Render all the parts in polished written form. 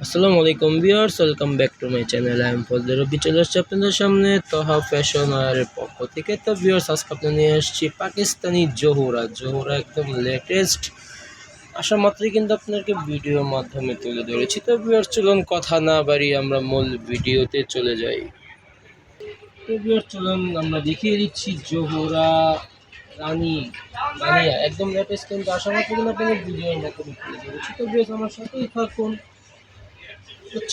আসসালামু আলাইকুম viewers, welcome back to my channel. I am Fazle Rabbi, চলে আসছি আপনাদের সামনে তহা ফ্যাশন এর পক্ষ থেকে। তো ভিউয়ার্স, আজকে আপনাদের নিয়ে আসছি পাকিস্তানি জোহরা একদম লেটেস্ট। আসা মাত্রই কিন্তু আপনাকে ভিডিওর মাধ্যমে তুলে ধরেছি। তো ভিউয়ার্স, চলুন কথা না বাড়িয়ে আমরা মূল ভিডিওতে চলে যাই। তো ভিউয়ার্স, চলুন আমরা দেখিয়ে দিচ্ছি জোহরা রানিয়া একদম লেটেস্ট, কিন্তু আসা মাত্রই কিন্তু আপনাদের ভিডিওর মাধ্যমে তুলে ধরেছি। তো ভিউয়ার্স, আমার সাথেই থাকুন।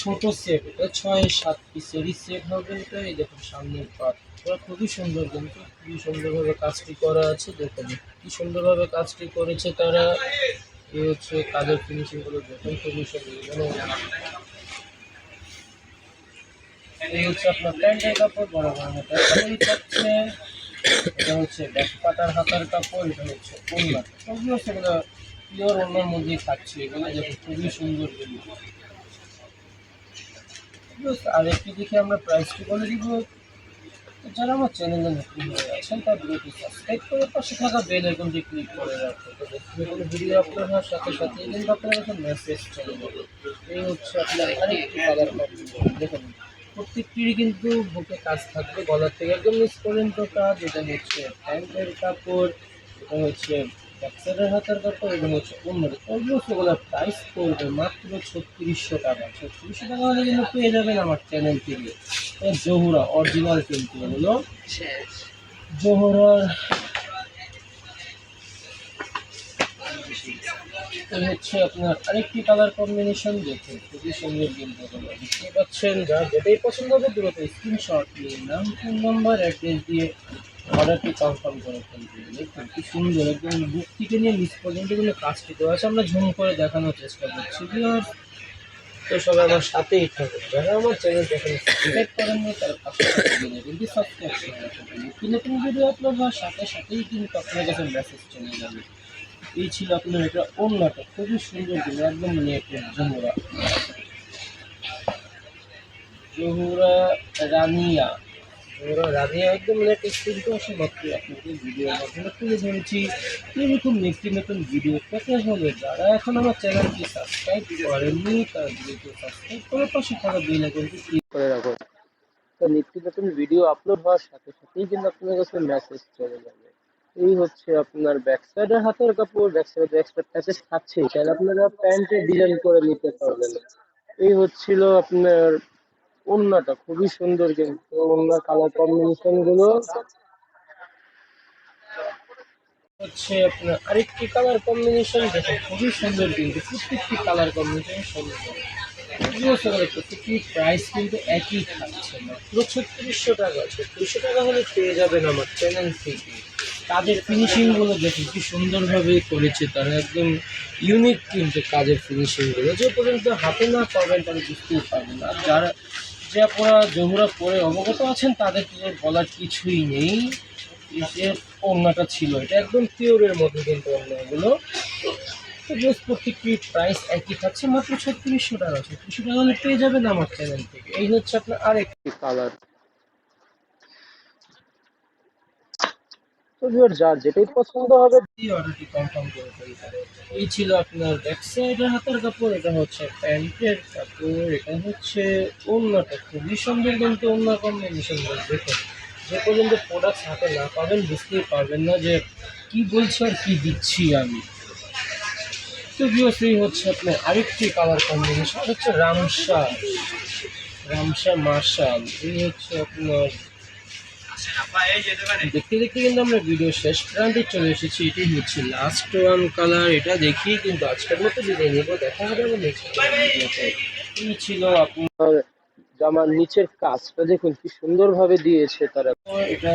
ছোট সেট, এটা ৬-৭ পিসেরই সেট হবে। এটা এই দেখুন সামনের পার্ট, এটা খুবই সুন্দর, কিন্তু খুবই সুন্দরভাবে কাজটি করা আছে। দেখুন কি সুন্দরভাবে কাজটি করেছে তারা। এই হচ্ছে কাজের ফিনিশিং গুলো দেখুন, খুবই সুন্দর। এই হচ্ছে আপনার প্যান্টের কাপড়, বড় ধরনের প্যান্ট থাকছে। এটা হচ্ছে ব্যাক পাটার হাতার কাপড়, এটা হচ্ছে ওড়না। সবগুলো সেগুলো পিওর ওড়নার মধ্যেই থাকছে। এগুলো দেখুন খুবই সুন্দর। আর একটু দেখে আমরা প্রাইসটি বলে দিব। যারা আমার চ্যানেলে নতুন হয়ে আছেন তার ভিডিওটি সাবস্ক্রাইব করে পাশে থাকা বেল আইকনটি ক্লিক করে রাখতে হবে। যে কোনো ভিডিও আপলোড হওয়ার সাথে সাথে কিন্তু আপনার কাছে মেসেজ চলে যাবে। এই হচ্ছে আপনার আরেকটি কালার কম্বিনেশন। দেখুন প্রত্যেকটিরই কিন্তু বুকে কাজ থাকবে, গলার থেকে একদম নিচ পর্যন্ত কাজ। এটা হচ্ছে প্যান্টের কাপড়, এটা হচ্ছে ব্যাকসাইডের হাতের কাপড়, এবং হচ্ছে অন্যদের সেগুলোর প্রাইস পড়বে মাত্র ৩৬০০ টাকা। ৩৬০০ টাকা হলে কিন্তু পেয়ে যাবেন আমার চ্যানেল থেকে জোহরা অরিজিনাল, কিন্তু এগুলো জোহরার। এই হচ্ছে আপনার আরেকটি কালার কম্বিনেশন, দেখুন খুবই সুন্দর, কিন্তু দেখতে পাচ্ছেন। যার যেটাই পছন্দ হবে দ্রুত স্ক্রিনশট নিয়ে নাম, ফোন নাম্বার, অ্যাড্রেস দিয়ে অর্ডারটি কনফার্ম করে ফেলবেন। দেখুন কি সুন্দর, একদম বুক থেকে নিয়ে নিচ পর্যন্ত কিন্তু কাজটি দেওয়া আছে। আমরা ঝুম করে দেখানোর চেষ্টা করছি। তো সবাই আমার সাথেই থাকুন। যারা আমার চ্যানেলটি এখন সাবস্ক্রাইব করেন না তারা পাশে কিন্তু সাবস্ক্রাইব করে রাখবেন। নতুন নতুন ভিডিও আপলোড হওয়ার সাথে সাথেই কিন্তু আপনার কাছে মেসেজ চলে যাবে। এই ছিল আপনার এটা ওড়নাটা, খুবই সুন্দর, কিন্তু একদম লেটেস্ট জোহরা রানিয়া। রানিয়া একদম লেটেস্ট, কিন্তু আসলে মাত্র আপনাকে ভিডিওর মাধ্যমে তুলে ধরেছি। এরকম নিত্য নতুন ভিডিও পেতে হলে যারা এখন আমার চ্যানেলটি সাবস্ক্রাইব করেননি তারা ভিডিওটি সাবস্ক্রাইব করে পাশে থাকা বেল আইকনটি ক্লিক করে রাখুন। তো নিত্য নতুন ভিডিও আপলোড হওয়ার সাথে সাথেই কিন্তু আপনার কাছে মেসেজ চলে যাবে। এই হচ্ছে আপনার ব্যাক সাইডের হাতের কাপড়, ব্যাক সাইডে এক্সট্রা প্যাচেস থাকছেই, তাহলে আপনারা প্যান্টে ডিজাইন করে নিতে পারবেন। এই হচ্ছিল আপনার ওড়নাটা, খুবই সুন্দর, কিন্তু ওড়নার কালার কম্বিনেশন গুলো হচ্ছে আপনার আরেকটি কালার কম্বিনেশন, দেখুন খুবই সুন্দর, কিন্তু প্রত্যেকটি কালার কম্বিনেশন সুন্দর। প্রত্যেকটি প্রাইস কিন্তু একই থাকছে, মাত্র ৩৬০০ টাকা। ৩৬০০ টাকা হলে পেয়ে যাবেন আমার চ্যানেল থেকে। কাজের ফিনিশিং গুলো দেখুন কি সুন্দরভাবে করেছে তারা, একদম ইউনিক, কিন্তু কাজের ফিনিশিং গুলো যে পর্যন্ত হাতে না পাবেন তারা বুঝতেই পারবেন না। আর যারা যে আপনারা জহুরা পরে অবগত আছেন তাদের বলার কিছুই নেই। এই যে ওড়নাটা ছিল, এটা একদম পিওরের মধ্যে, কিন্তু ওড়নাগুলো তো জাস্ট প্রত্যেকটি প্রাইস একই থাকছে, মাত্র ৩৬০০ টাকা। ৩৬০০ টাকা হলে পেয়ে যাবেন আমার চ্যানেল থেকে। এই হচ্ছে আপনার আরেকটি কালার। তো ভিউয়ার, যার যেটাই পছন্দ হবে দিয়ে অর্ডারটি কনফার্ম করে ফেলতে হবে। এই ছিল আপনার ব্যাক সাইডের হাতের কাপড়, এটা হচ্ছে প্যান্টের কাপড়, এটা হচ্ছে ওড়নাটা খুবই সুন্দর, কিন্তু ওড়না কম্বিনেশন দেখুন যে পর্যন্ত প্রোডাক্ট হাতে না পাবেন বুঝতেই পারবেন না যে কি বলছি আর কি দিচ্ছি আমি। তো ভিউয়ার্স, এই হচ্ছে আপনার আরেকটি কালার কম্বিনেশন, হচ্ছে রামসা মার্শাল। এই হচ্ছে আপনার দেখতে দেখতে কিন্তু আমরা ভিডিও শেষ প্রান্তে চলে এসেছি। এটি হচ্ছে লাস্ট ওয়ান কালার, এটা দেখিয়ে কিন্তু আজকের মতো বিদায় নেব। দেখা হবে আমার নেক্সট ভিডিওতে। এই ছিল আপনার জামার নিচের কাজটা, দেখুন কি সুন্দরভাবে দিয়েছে তারা। এটা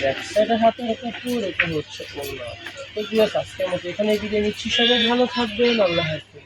ব্যাক সাইডের হাতের কাপড়, এটা হচ্ছে ওড়না। তো ভিউয়ার্স, আজকের মতো এখানে বিদায় নিচ্ছি। সবাই ভালো থাকবেন, আল্লাহ হাফেজ।